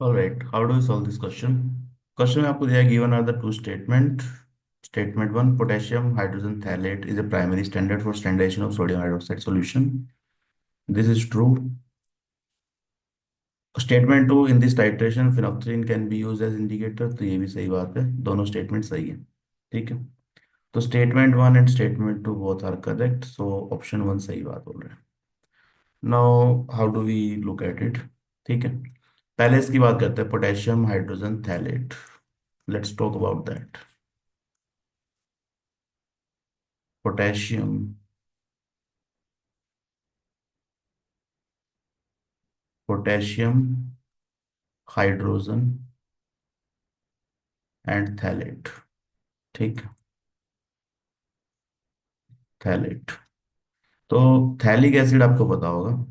All right, how do we solve this question? Question में आपको दिया है given are the two statement. Statement one, potassium hydrogen phthalate is a primary standard for standardization of sodium hydroxide solution. This is true. Statement two, in this titration phenolphthalein can be use as indicator. तो ये भी सही बात है, दोनों statement सही है. ठीक है. तो statement one and statement two both are correct, so option one सही बात बोल रहे हैं. Now how do we look at it? ठीक है. पहले इसकी बात करते हैं, potassium hydrogen phthalate. Let's talk about that. Potassium potassium hydrogen and phthalate. ठीक है. थैलेट. तो थैलिक एसिड आपको पता होगा.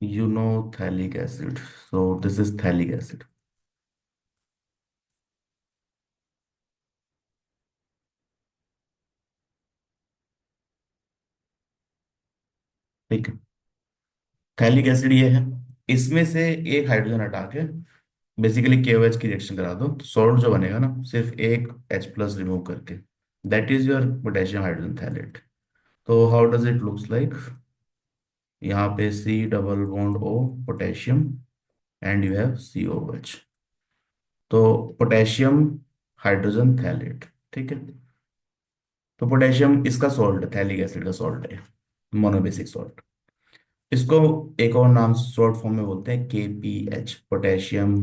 You know phthalic acid. So this is phthalic acid. ठीक है. थैलिक एसिड ये है. इसमें से एक हाइड्रोजन हटा के बेसिकली KOH की रिएक्शन करा दो, तो सॉल्ट जो बनेगा ना, सिर्फ एक H+ रिमूव करके, that is your potassium hydrogen phthalate. तो how does it looks like? यहाँ पे C double bond O, potassium, and you have COH. तो पोटेशियम हाइड्रोजन थैलेट. ठीक है. तो पोटेशियम इसका सॉल्ट, थैलिक एसिड का सॉल्ट है, मोनोबेसिक सॉल्ट. इसको एक और नाम शॉर्ट फॉर्म में बोलते हैं KPH, potassium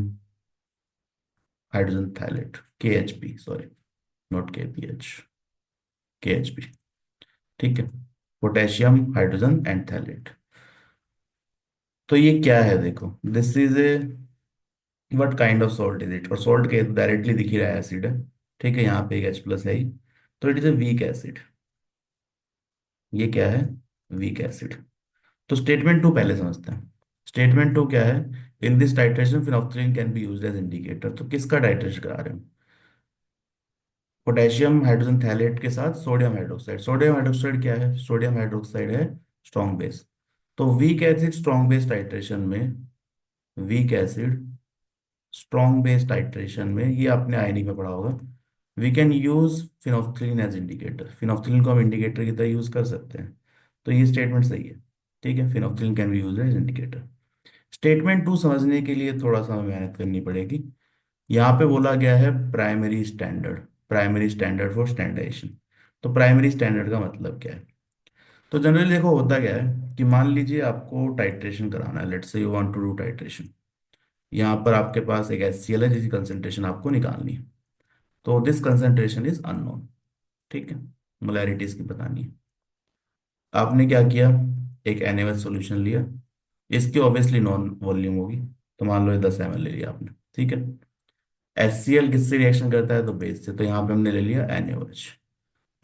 hydrogen phthalate. KHP, sorry, not KPH, KHP. ठीक है. Potassium hydrogen and phthalate. तो ये क्या है देखो, this is A, what kind of salt is it? और सॉल्ट के डायरेक्टली दिख ही रहा है, एसिड है. ठीक है. यहाँ पे एक H+ है ही. तो it is a weak acid. ये क्या है? Weak acid. तो स्टेटमेंट टू पहले समझते हैं. स्टेटमेंट टू क्या है? In this titration phenolphthalein can be used as indicator. तो किसका टाइट्रेशन करा रहे हैं? पोटेशियम हाइड्रोजन थैलेट के साथ सोडियम हाइड्रोक्साइड. सोडियम हाइड्रोक्साइड क्या है? सोडियम हाइड्रोक्साइड है स्ट्रॉन्ग बेस. तो weak acid strong base titration में, weak acid strong base titration में, ये आपने आयनिक में पढ़ा होगा, we can use phenolphthalein as indicator. Phenolphthalein को हम इंडिकेटर की तरह यूज कर सकते हैं. तो ये स्टेटमेंट सही है. ठीक है. Phenolphthalein can be use as indicator. Statement two समझने के लिए थोड़ा सा हमें मेहनत करनी पड़ेगी. यहाँ पे बोला गया है primary standard. Primary standard for standardisation. तो प्राइमरी स्टैंडर्ड का मतलब क्या है? तो जनरली देखो होता क्या है कि मान लीजिए आपको टाइट्रेशन कराना है, let's say you want to do titration. यहाँ पर आपके पास एक HCl है जिसकी कंसेंट्रेशन आपको निकालनी है. तो दिस कंसेंट्रेशन इज अननोन. ठीक है. मोलैरिटी इसकी बतानी है. आपने क्या किया? एक NaOH सॉल्यूशन लिया. इसकी ऑब्वियसली नॉन वॉल्यूम होगी. तो मान लो ये 10 ml ले लिया आपने. ठीक है. HCl किससे रिएक्शन करता है? तो बेस से. तो यहाँ पे हमने ले लिया NaOH.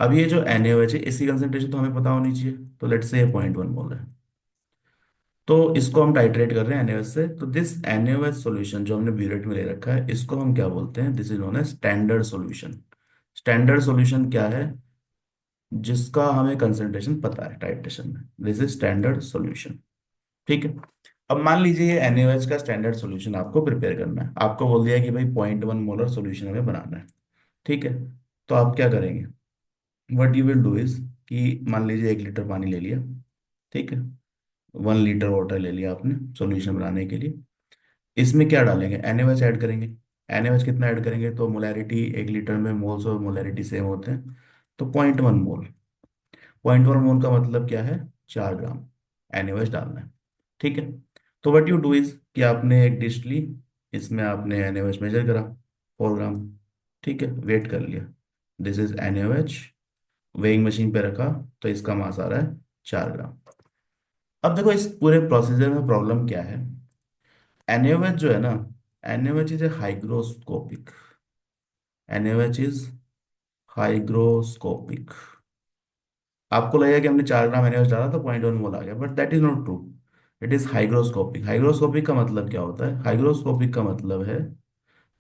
अब ये जो NaOH है, इसकी कंसेंट्रेशन तो हमें पता होनी चाहिए. तो लेट्स से ये 0.1 मोल है. तो इसको हम टाइट्रेट कर रहे हैं NaOH से. तो दिस NaOH सॉल्यूशन जो हमने ब्यूरेट में ले रखा है, इसको हम क्या बोलते हैं? This is known as standard solution. Standard solution क्या है? जिसका हमें कंसेंट्रेशन पता है टाइट्रेशन में. This is standard solution. ठीक है. अब मान लीजिए ये NaOH का स्टैंडर्ड सॉल्यूशन आपको प्रिपेयर करना है. आपको बोल दिया कि भाई 0.1 मोलर सॉल्यूशन हमें बनाना है. ठीक है. तो आप क्या करेंगे? What you will do is, कि मान लीजिए 1 लीटर पानी ले लिया. ठीक है. 1 लीटर वाटर ले लिया आपने सॉल्यूशन बनाने के लिए. इसमें क्या डालेंगे? NaOH ऐड करेंगे. NaOH कितना ऐड करेंगे? तो मोलैरिटी 1 लीटर में, मोल्स और मोलैरिटी सेम होते हैं. तो 0.1 मोल. 0.1 मोल का मतलब क्या है? 4 ग्राम NaOH डालना है. ठीक है. तो वट यू डू इज कि आपने एक डिश ली, इसमें आपने NaOH मेजर करा, 4 ग्राम. ठीक है. वेट कर लिया. This is NaOH. Weighing machine पे रखा, तो इसका मास आ रहा है 4 ग्राम. अब देखो इस पूरे प्रोसीजर में प्रॉब्लम क्या है. NaOH जो है ना, NaOH is a hygroscopic. NaOH is hygroscopic. आपको लगेगा कि हमने 4 ग्राम NaOH डाला तो 0.1 मोल आ गया, but that is not true. It is hygroscopic. Hygroscopic का मतलब क्या होता है? हाइग्रोस्कोपिक का मतलब है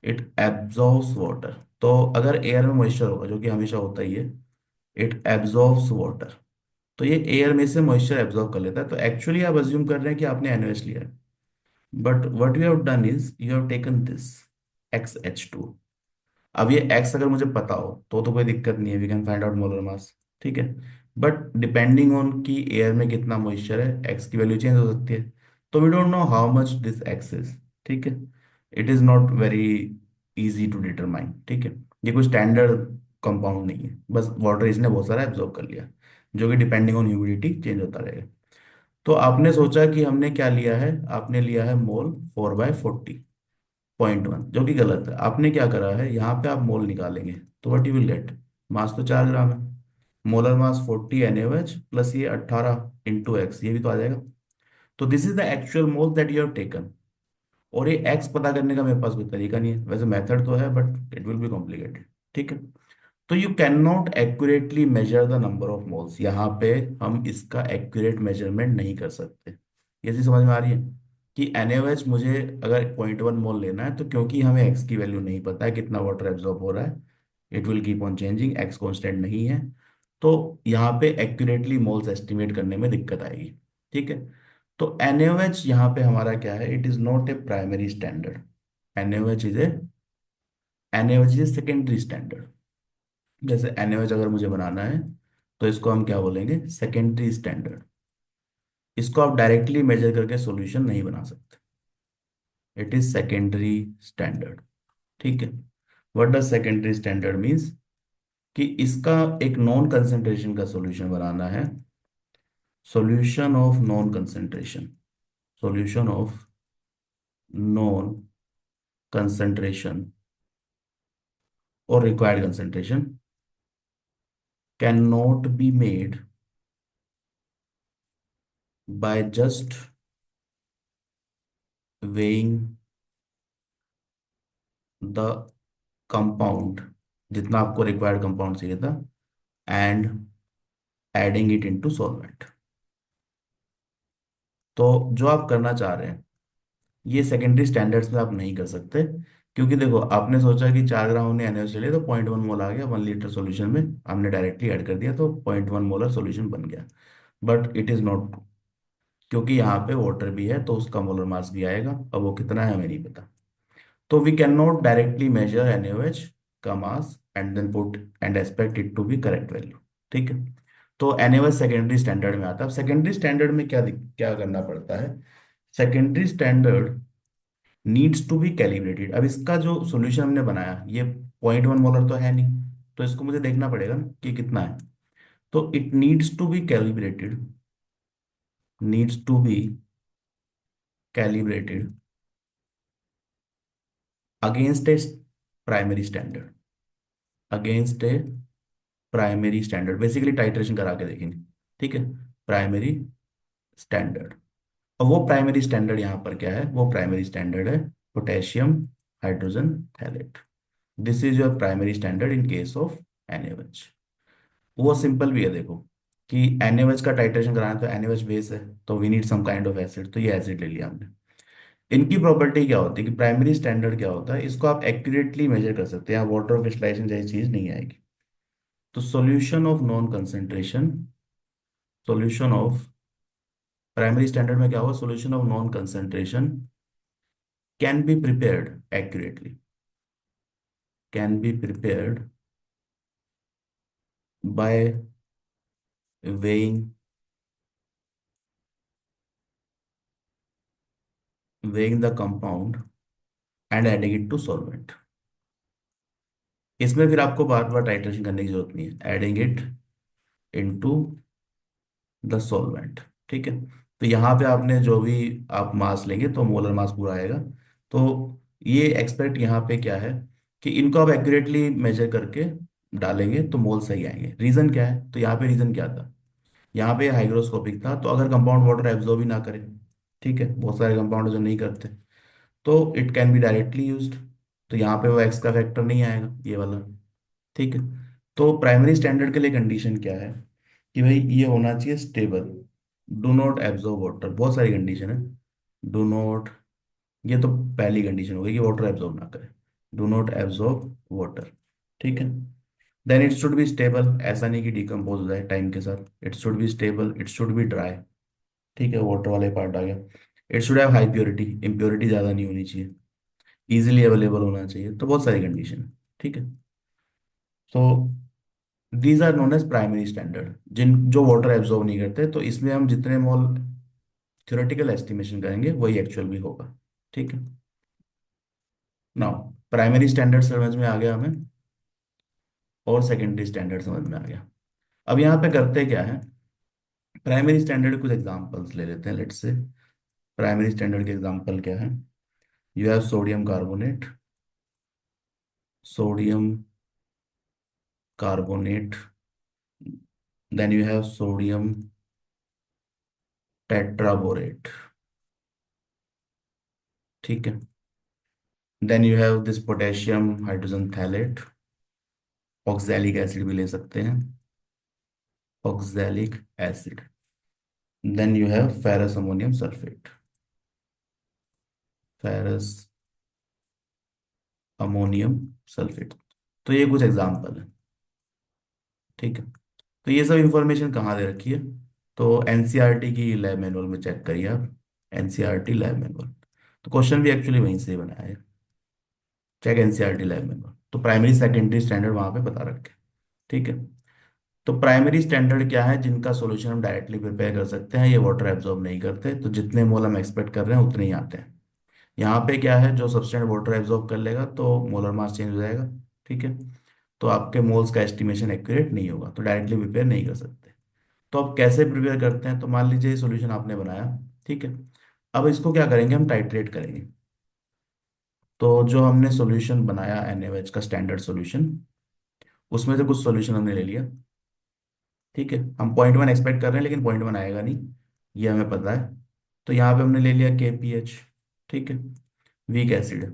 इट एब्जॉर्ब्स वाटर. तो अगर एयर में मॉइस्चर होगा, जो कि हमेशा होता ही है, इट एब्जॉर्ब्स वाटर. तो ये एयर में से मॉइस्चर एब्जॉर्ब कर लेता है. तो एक्चुअली आप अज्यूम कर रहे हैं कि आपने NaOH लिया है. But what you have done is you have taken this XH2। अब ये x अगर मुझे पता हो तो कोई दिक्कत नहीं है, we can find out molar mass, ठीक है। बट डिपेंडिंग ऑन कि एयर में कितना मॉइस्चर है x की वैल्यू चेंज हो सकती है। तो we don't know how much this x is, ठीक है। It is not very easy to determine, ठीक है। ये कोई स्टैंडर्ड कंपाउंड नहीं है, बस वाटर इसने बहुत सारा एब्जॉर्ब कर लिया, जो कि डिपेंडिंग ऑन ह्यूमिडिटी चेंज होता रहेगा। तो आपने सोचा कि हमने क्या लिया है, आपने लिया है मोल 4/40.1, जो कि गलत है। आपने क्या करा है, यहाँ पे आप मोल निकालेंगे तो व्हाट यू विल गेट, मास तो 4 ग्राम है, मोलर मास 40 NaOH प्लस ये 18 इंटू एक्स, ये भी तो आ जाएगा। तो this is the actual mole that you have taken. और ये एक्स पता करने का मेरे पास कोई तरीका नहीं है, वैसे मेथड तो है but it will be complicated, ठीक है। तो you can not accurately measure the number of moles, यहाँ पे हम इसका एक्यूरेट मेजरमेंट नहीं कर सकते। ये चीज समझ में आ रही है कि NaOH मुझे अगर 0.1 मोल लेना है, तो क्योंकि हमें एक्स की वैल्यू नहीं पता है कितना वाटर एब्जॉर्ब हो रहा है, it will keep on changing, x constant नहीं है। तो यहाँ पे एक्यूरेटली मोल्स एस्टिमेट करने में दिक्कत आएगी, ठीक है। तो NaOH यहाँ पे हमारा क्या है, it is not a primary standard, NaOH is a NaOH is secondary standard. जैसे NaOH अगर मुझे बनाना है तो इसको हम क्या बोलेंगे, सेकेंडरी स्टैंडर्ड। इसको आप डायरेक्टली मेजर करके सॉल्यूशन नहीं बना सकते, इट इज सेकेंडरी स्टैंडर्ड, ठीक है। What does secondary standard means, कि इसका एक नॉन कंसंट्रेशन का सॉल्यूशन बनाना है, solution of known concentration, solution of known concentration और required concentration can not be made by just weighing the compound, जितना आपको रिक्वायर्ड कंपाउंड चाहिए था, and adding it into solvent. तो जो आप करना चाह रहे हैं ये सेकेंडरी स्टैंडर्ड्स में आप नहीं कर सकते, क्योंकि देखो आपने सोचा कि 4 ग्राम हमने NaOH ले लिया तो 0.1 मोल आ गया 1 लीटर सॉल्यूशन में, हमने डायरेक्टली ऐड कर दिया तो 0.1 मोलर सॉल्यूशन बन गया। But it is not true, क्योंकि यहाँ पे वाटर भी है तो उसका मोलर मास भी आएगा, अब वो कितना है हमें नहीं पता। तो we can not directly measure NaOH का mass and then put and expect it to be correct value, ठीक है। तो NaOH सेकेंडरी स्टैंडर्ड में आता है। अब सेकेंडरी स्टैंडर्ड में क्या क्या करना पड़ता है, secondary standard needs to be calibrated. अब इसका जो सॉल्यूशन हमने बनाया ये 0.1 मोलर तो है नहीं, तो इसको मुझे देखना पड़ेगा ना कि कितना है। तो it needs to be calibrated, needs to be calibrated against a primary standard, against a primary standard, basically titration करा के देखेंगे, ठीक है। प्राइमरी स्टैंडर्ड, और वो प्राइमरी स्टैंडर्ड यहाँ पर क्या है, वो प्राइमरी स्टैंडर्ड है potassium hydrogen phthalate. This is your primary standard in case of NaOH। वो सिंपल भी है देखो, कि NaOH का टाइट्रेशन कराना है तो NaOH बेस है, तो we need some kind of acid, तो ये एसिड ले लिया हमने। इनकी प्रॉपर्टी क्या होती है कि प्राइमरी स्टैंडर्ड क्या होता है, इसको आप एक्यूरेटली मेजर कर सकते हैं, यहाँ वाटर क्रिस्टलाइजेशन जैसी चीज नहीं आएगी। तो solution of non concentration, solution of primary standard में क्या होगा, solution of non concentration can be prepared accurately, can be prepared by weighing weighing the compound and adding it to solvent। इसमें फिर आपको बार बार टाइट्रेशन करने की जरूरत नहीं है, adding it into the solvent, ठीक है। तो यहाँ पे आपने जो भी आप मास लेंगे तो मोलर मास पूरा आएगा। तो ये एक्सपेक्ट यहाँ पे क्या है, कि इनको आप एक्यूरेटली मेजर करके डालेंगे तो मोल सही आएंगे। रीजन क्या है, तो यहाँ पे रीजन क्या था, यहाँ पे हाइग्रोस्कोपिक था, तो अगर कंपाउंड वाटर एब्जॉर्ब ही ना करे, ठीक है, बहुत सारे कंपाउंड जो नहीं करते, तो it can be directly used, तो यहाँ पे वो एक्स का फैक्टर नहीं आएगा ये वाला, ठीक है। तो प्राइमरी स्टैंडर्ड के लिए कंडीशन क्या है, कि भाई ये होना चाहिए stable, do not absorb water, बहुत सारी कंडीशन है। डू नॉट, ये तो पहली कंडीशन हो गई कि वाटर एब्जॉर्ब ना करे, डू नॉट एब्जॉर्ब वाटर, ठीक है। Then it should be stable, ऐसा नहीं कि डिकम्पोज हो जाए टाइम के साथ, it should be stable, it should be dry, ठीक है, वाटर वाले पार्ट आ गया। It should have high purity, impurity ज़्यादा नहीं होनी चाहिए, इजीली अवेलेबल होना चाहिए, तो बहुत सारी कंडीशन है। ठीक है। तो these are known as primary standard, जिन जो वाटर एब्जॉर्ब नहीं करते, तो इसमें हम जितने मोल थ्योरेटिकल एस्टिमेशन करेंगे वही एक्चुअल भी होगा। ठीक है। नाउ प्राइमरी स्टैंडर्ड समझ में आ गया हमें, और सेकेंडरी स्टैंडर्ड समझ में आ गया। अब यहाँ पे करते क्या है, प्राइमरी स्टैंडर्ड कुछ एग्जांपल्स ले लेते हैं, लेट्स से। प्राइमरी स्टैंडर्ड के एग्जांपल क्या है? You have sodium carbonate, sodium carbonate, then you have sodium tetraborate. ठीक है। Then you have this potassium hydrogen phthalate, oxalic acid भी ले सकते हैं, oxalic acid. Then you have ferrous ammonium sulphate, ferrous ammonium sulphate. तो ये कुछ example है। ठीक है। तो ये सब इंफॉर्मेशन कहाँ दे रखी है? तो एनसीईआरटी की लैब मैनुअल में चेक करिए आप, एनसीईआरटी लैब मैनुअल। तो क्वेश्चन भी एक्चुअली वहीं से ही बनाया है, चेक एनसीईआरटी लैब मैनुअल। तो प्राइमरी सेकेंडरी स्टैंडर्ड वहाँ पे बता रखे हैं। ठीक है। तो प्राइमरी स्टैंडर्ड क्या है? जिनका सॉल्यूशन हम डायरेक्टली प्रिपेयर कर सकते हैं, ये वाटर एब्जॉर्ब नहीं करते, तो जितने मोल हम एक्सपेक्ट कर रहे हैं उतने ही आते हैं। यहाँ पे क्या है, जो सब्सटेंस वाटर एब्जॉर्ब कर लेगा तो मोलर मास चेंज हो जाएगा। ठीक है। तो आपके मोल्स का एस्टिमेशन एक्यूरेट नहीं होगा, तो डायरेक्टली प्रिपेयर नहीं कर सकते। तो अब कैसे प्रिपेयर करते हैं? तो मान लीजिए सॉल्यूशन आपने बनाया। ठीक है। अब इसको क्या करेंगे, हम टाइट्रेट करेंगे। तो जो हमने सॉल्यूशन बनाया NaOH का स्टैंडर्ड सॉल्यूशन, उसमें से कुछ सॉल्यूशन हमने ले लिया। ठीक है। हम 0.1 एक्सपेक्ट कर रहे हैं, लेकिन 0.1 आएगा नहीं, ये हमें पता है। तो यहाँ पे हमने ले लिया KPH। ठीक है। Weak acid,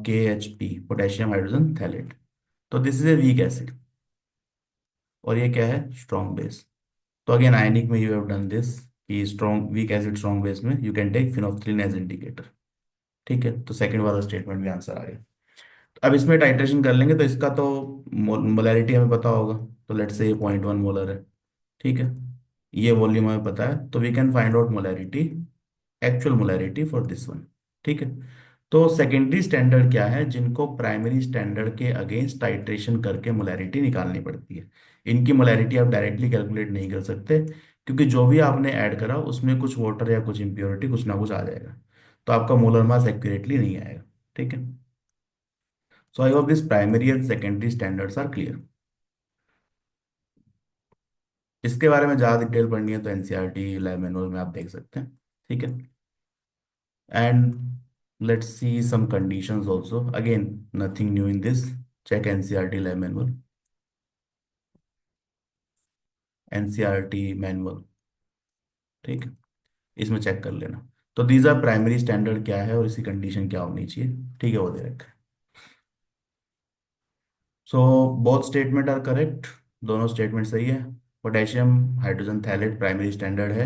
KHP, potassium hydrogen phthalate. तो this is a weak acid, और ये क्या है? Strong base. तो अगेन आयनिक में यू हैव डन दिस, कि strong weak acid strong base में you can take phenolphthalein as indicator. ठीक है। तो सेकंड वाला स्टेटमेंट भी आंसर आ गया। तो अब इसमें टाइट्रेशन कर लेंगे, तो इसका तो मोलैरिटी हमें पता होगा। तो लेट्स से ये 0.1 मोलर है। ठीक है। ये वॉल्यूम हमें पता है, तो we can find out molarity, actual molarity for this one. ठीक है। तो सेकेंडरी स्टैंडर्ड क्या है? जिनको प्राइमरी स्टैंडर्ड के अगेंस्ट टाइट्रेशन करके मोलैरिटी निकालनी पड़ती है। इनकी मोलैरिटी आप डायरेक्टली कैलकुलेट नहीं कर सकते, क्योंकि जो भी आपने ऐड करा उसमें कुछ वाटर या कुछ इम्प्योरिटी कुछ ना कुछ आ जाएगा, तो आपका मोलर मास एक्यूरेटली नहीं आएगा। ठीक है। So I hope this primary and secondary standards are clear. इसके बारे में ज़्यादा डिटेल पढ़नी है तो एनसीईआरटी लैब मैनुअल में आप देख सकते हैं। ठीक है। And let's see some conditions also, again nothing new in this. Check NCERT lab manual, NCERT manual. ठीक है। इसमें चेक कर लेना। तो दीज आर प्राइमरी स्टैंडर्ड क्या है और इसकी कंडीशन क्या होनी चाहिए। ठीक है, वो दे रखा है। So both statement are correct, दोनों स्टेटमेंट सही है। Potassium hydrogen phthalate primary standard है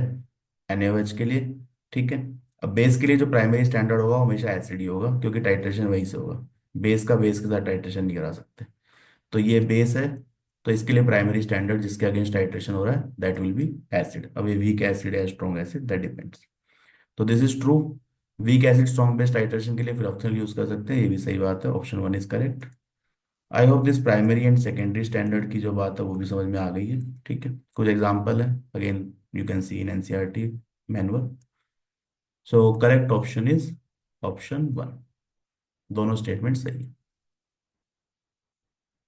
NaOH के लिए। ठीक है। अब बेस के लिए जो प्राइमरी स्टैंडर्ड होगा वो हमेशा एसिड ही होगा, क्योंकि टाइट्रेशन वहीं से होगा। बेस का बेस के साथ टाइट्रेशन नहीं करा सकते। तो ये बेस है, तो इसके लिए प्राइमरी स्टैंडर्ड जिसके अगेंस्ट टाइट्रेशन हो रहा है दैट विल बी एसिड। अब ये वीक एसिड है स्ट्रॉन्ग एसिड, दैट डिपेंड्स। तो this is true, week acid strong base titration के लिए फिर ऑप्शनल यूज कर सकते हैं, ये भी सही बात है, option 1 is correct. I hope this primary and secondary standard की जो बात है वो भी समझ में आ गई है। ठीक है। कुछ एग्जांपल है, again you can see in NCERT manual. So correct option is option 1, दोनों स्टेटमेंट सही है।